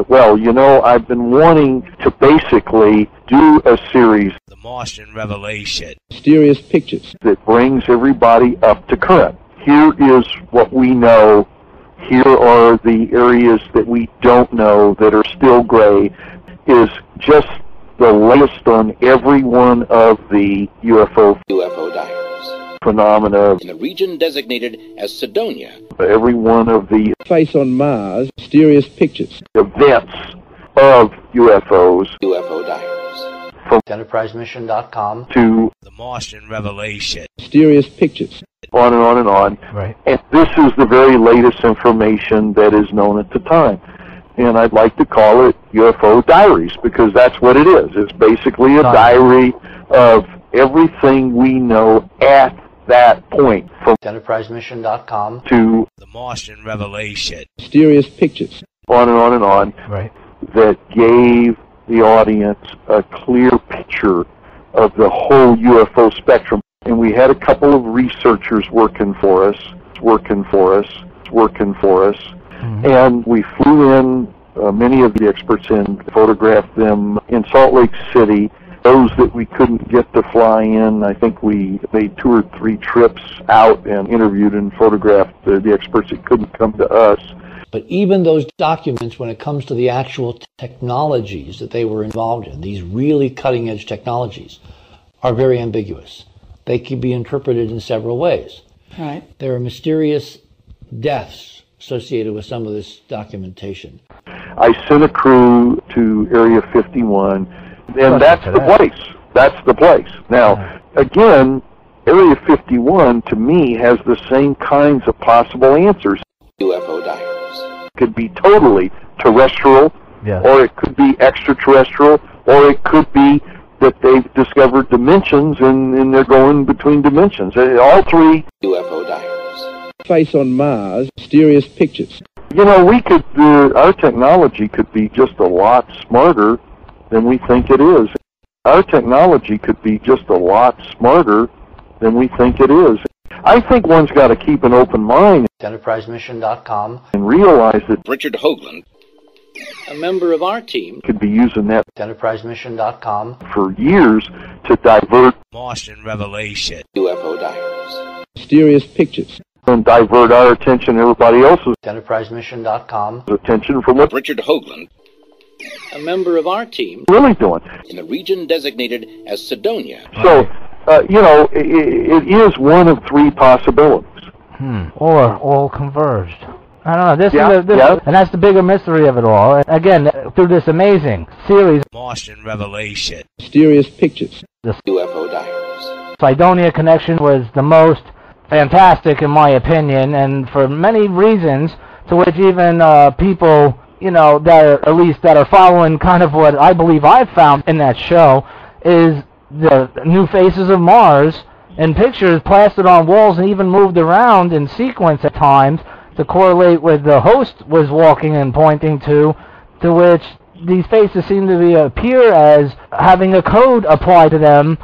well, you know, I've been wanting to basically do a series, The Martian Revelation, mysterious pictures that brings everybody up to current. Here is what we know. Here are the areas that we don't know that are still gray. Is just the latest on every one of the UFO Diaries phenomena, in the region designated as Sidonia. every one of the face on Mars, mysterious pictures, events of UFOs, UFO Diaries from EnterpriseMission.com to The Martian Revelation, mysterious pictures. on and on and on. Right. And this is the very latest information that is known at the time. And I'd like to call it UFO Diaries, because that's what it is. It's basically a diary of everything we know at that point, from EnterpriseMission.com to The Martian Revelation, Mysterious pictures. on and on and on, Right. that gave the audience a clear picture of the whole UFO spectrum. And we had a couple of researchers working for us, and we flew in many of the experts in, photographed them in Salt Lake City. Those that we couldn't get to fly in, I think we made 2 or 3 trips out and interviewed and photographed the experts that couldn't come to us. But even those documents, when it comes to the actual technologies that they were involved in, these really cutting-edge technologies, are very ambiguous. They can be interpreted in several ways. Right. There are mysterious deaths associated with some of this documentation. I sent a crew to Area 51, and that's the place. That's the place. Now, again, Area 51, to me, has the same kinds of possible answers. UFO Diaries. It could be totally terrestrial, or it could be extraterrestrial, or it could be that they've discovered dimensions and they're going between dimensions. All three. UFO Diaries. Face on Mars, mysterious pictures. You know, we could, our technology could be just a lot smarter than we think it is. Our technology could be just a lot smarter than we think it is. I think one's got to keep an open mind. EnterpriseMission.com And realize that Richard Hoagland, a member of our team, could be using that EnterpriseMission.com for years to divert Martian Revelation, UFO Diaries. Mysterious pictures. and divert our attention and everybody else's EnterpriseMission.com attention from what Richard Hoagland, a member of our team, we're really doing. in the region designated as Sidonia. So, you know, it is one of 3 possibilities. Or all converged. I don't know. This Yeah, and that's the bigger mystery of it all. Again, through this amazing series, Martian Revelation, Mysterious pictures. the UFO Diaries. Sidonia connection was the most fantastic, in my opinion, and for many reasons, to which even people, you know, that are, at least that are following kind of what I believe I've found in that show, is the new faces of Mars and pictures plastered on walls and even moved around in sequence at times to correlate with the host was walking and pointing to which these faces seem to appear as having a code applied to them.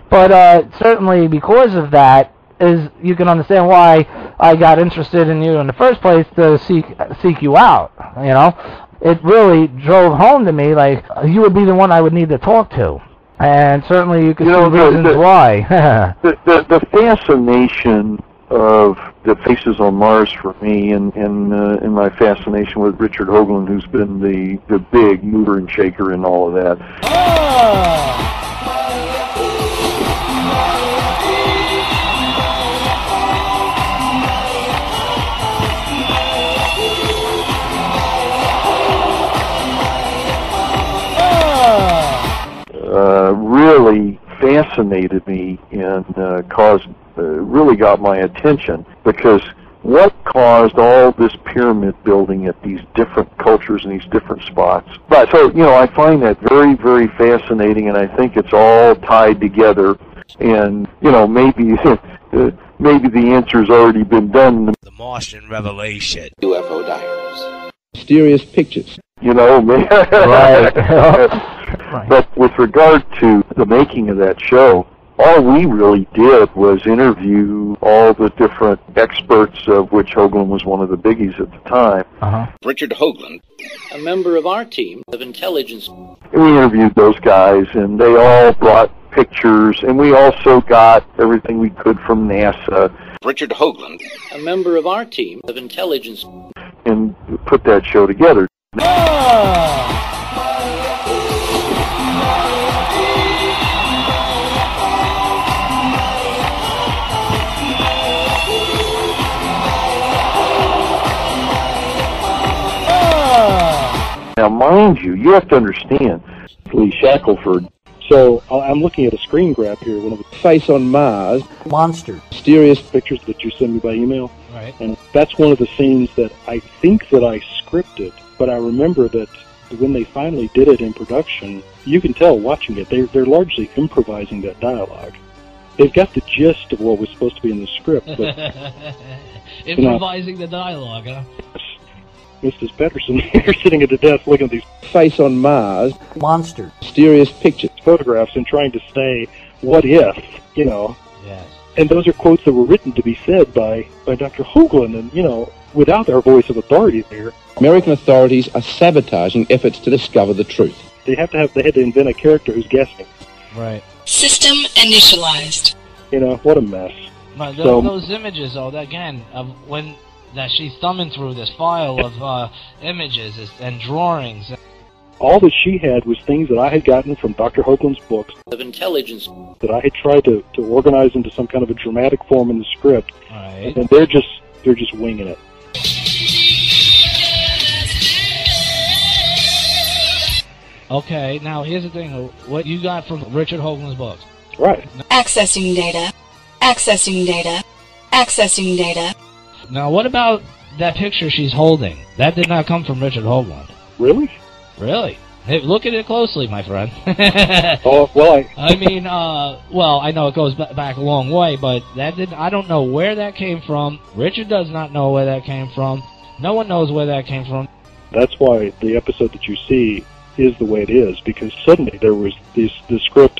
But certainly because of that, is you can understand why I got interested in you in the first place, to seek you out. You know, it really drove home to me, like, you would be the one I would need to talk to. And certainly you can see reasons why. the fascination of the faces on Mars for me, and my fascination with Richard Hoagland, who's been the big mover and shaker in all of that. Really fascinated me and really got my attention, because what caused all this pyramid building at these different cultures and these different spots. But so, you know, I find that very, very fascinating, and I think it's all tied together. And, you know, maybe maybe the answer's already been done. The Martian Revelation, UFO Diaries. Mysterious pictures. You know, right. But with regard to the making of that show, all we really did was interview all the different experts, of which Hoagland was one of the biggies at the time. Richard Hoagland, a member of our team of intelligence. And we interviewed those guys, and they all brought pictures, and we also got everything we could from NASA. Richard Hoagland, a member of our team of intelligence. And put that show together. Now, mind you, you have to understand, Lee Shackelford. So I'm looking at a screen grab here, one of the Face on Mars. Monster. Mysterious pictures that you sent me by email. Right. And that's one of the scenes that I think that I scripted, but I remember that when they finally did it in production, you can tell watching it, they're largely improvising that dialogue. They've got the gist of what was supposed to be in the script, but improvising the dialogue, huh? Mrs. Pedersen here sitting at the desk looking at these Face on Mars. Monster. Mysterious pictures. photographs and trying to say, what if, you know. Yes. And those are quotes that were written to be said by Dr. Hoagland, and, you know, without our voice of authority there. American authorities are sabotaging efforts to discover the truth. They had to invent a character who's guessing. Right. System initialized. You know, what a mess. But those images, though, again, of when that she's thumbing through this file of images and drawings. All that she had was things that I had gotten from Dr. Hoagland's books of intelligence that I had tried to organize into some kind of a dramatic form in the script. Right. And they're just winging it. Okay, now here's the thing. What you got from Richard Hoagland's books? Right. Accessing data. Accessing data. Accessing data. Now, what about that picture she's holding? That did not come from Richard Hoagland. Really? Really? Hey, look at it closely, my friend. Oh, well, I mean, well, I know it goes back a long way, but I don't know where that came from. Richard does not know where that came from. No one knows where that came from. That's why the episode that you see is the way it is, because suddenly there was this script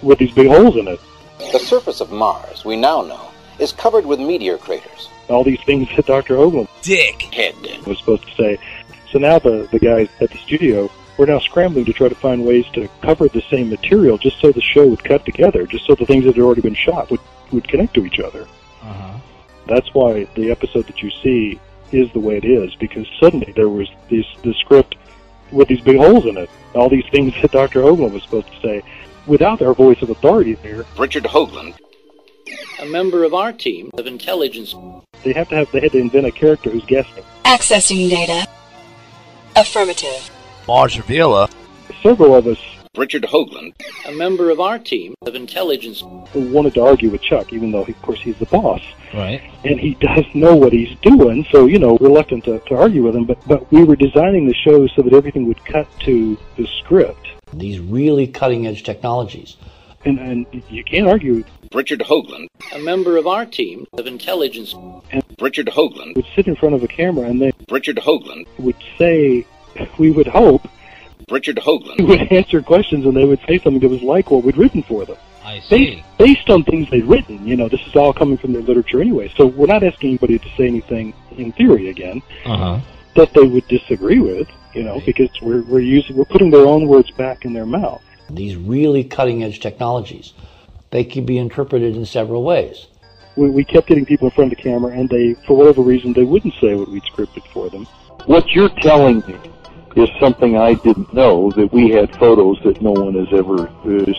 with these big holes in it. The surface of Mars, we now know, is covered with meteor craters. All these things that Dr. Hoagland dickhead was supposed to say. So now the guys at the studio were now scrambling to try to find ways to cover the same material just so the show would cut together, just so the things that had already been shot would connect to each other. Uh-huh. That's why the episode that you see is the way it is, because suddenly there was this script with these big holes in it. All these things that Dr. Hoagland was supposed to say, without our voice of authority there. Richard Hoagland, a member of our team of intelligence. They had to invent a character who's guessing. Accessing data. Affirmative. Mars Revealer, Several of us, Richard Hoagland, a member of our team of intelligence, wanted to argue with Chuck, even though, of course, he's the boss. Right. And he does know what he's doing, so, you know, reluctant to argue with him. But we were designing the show so that everything would cut to the script. These really cutting-edge technologies. And you can't argue. Richard Hoagland, a member of our team of intelligence, and Richard Hoagland would sit in front of a camera and they Richard Hoagland would say, we would hope, Richard Hoagland we would answer questions and they would say something that was like what we'd written for them. I see. Based on things they'd written. You know, this is all coming from their literature anyway. So we're not asking anybody to say anything in theory again that they would disagree with, you know, because we're putting their own words back in their mouth. These really cutting-edge technologies, they can be interpreted in several ways. We kept getting people in front of the camera, and they, for whatever reason, they wouldn't say what we'd scripted for them. What you're telling me is something I didn't know, that we had photos that no one has ever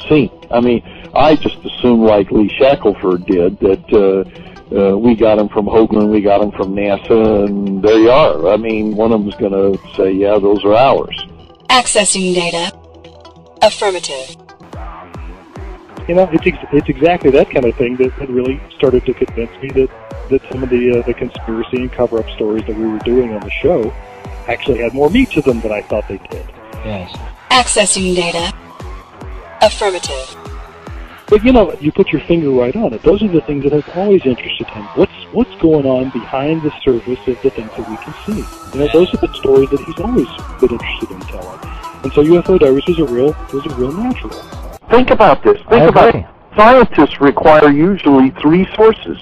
seen. I mean, I just assumed, like Lee Shackelford did, that we got them from Hoagland, we got them from NASA, and there you are. I mean, one of them's going to say, yeah, those are ours. Accessing data. Affirmative. You know, it's exactly that kind of thing that really started to convince me that some of the conspiracy and cover-up stories that we were doing on the show actually had more meat to them than I thought they did. Yes. Accessing data. Affirmative. But you know, you put your finger right on it. Those are the things that have always interested him. What's going on behind the surface of the things that we can see? You know, those are the stories that he's always been interested in telling. And so UFO Diaries was a real natural. Think about this. Think about Scientists require usually 3 sources.